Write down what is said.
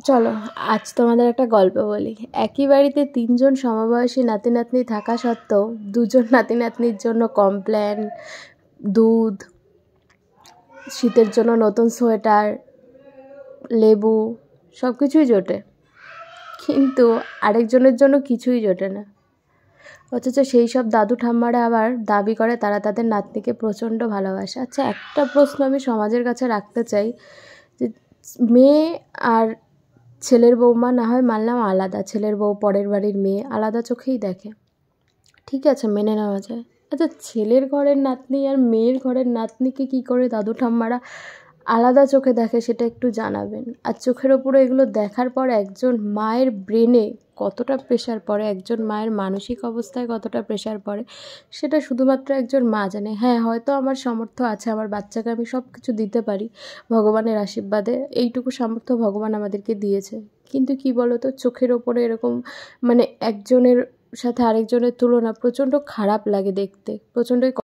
চলো আজ তোমাদের একটা গল্প বলি। একই বাড়িতে 3জন সমবয়সী নাতি নাতনি থাকা সত্ত্বেও 2জন নাতি নাতনির জন্য কমপ্ল্যান, দুধ, শীতের জন্য নতুন সোয়েটার, লেবু সব কিছুই জোটে, কিন্তু আরেকজনের জন্য কিছুই জোটে না। অথচ সেই সব দাদু ঠাম্মারা আবার দাবি করে তারা তাদের নাতনিকে প্রচণ্ড ভালোবাসে। আচ্ছা, একটা প্রশ্ন আমি সমাজের কাছে রাখতে চাই, যে মেয়ে আর ছেলের বৌমা না হয় মানলাম আলাদা, ছেলের বউ পরের বাড়ির মেয়ে, আলাদা চোখেই দেখে, ঠিক আছে, মেনে নেওয়া যায়। আচ্ছা, ছেলের ঘরের নাতনি আর মেয়ের ঘরের নাতনিকে কী করে দাদু ঠাম্মারা আলাদা চোখে দেখে সেটা একটু জানাবেন। আর চোখের ওপরে এগুলো দেখার পর একজন মায়ের ব্রেনে কতটা প্রেশার পড়ে, একজন মায়ের মানসিক অবস্থায় কতটা প্রেশার পড়ে, সেটা শুধুমাত্র একজন মা জানে। হ্যাঁ, হয়তো আমার সামর্থ্য আছে, আমার বাচ্চাকে আমি সব কিছু দিতে পারি ভগবানের আশীর্বাদে, এইটুকু সামর্থ্য ভগবান আমাদেরকে দিয়েছে, কিন্তু কি বলো তো, চোখের ওপরে এরকম একজনের সাথে আরেকজনের তুলনা প্রচণ্ড খারাপ লাগে দেখতে, প্রচণ্ডই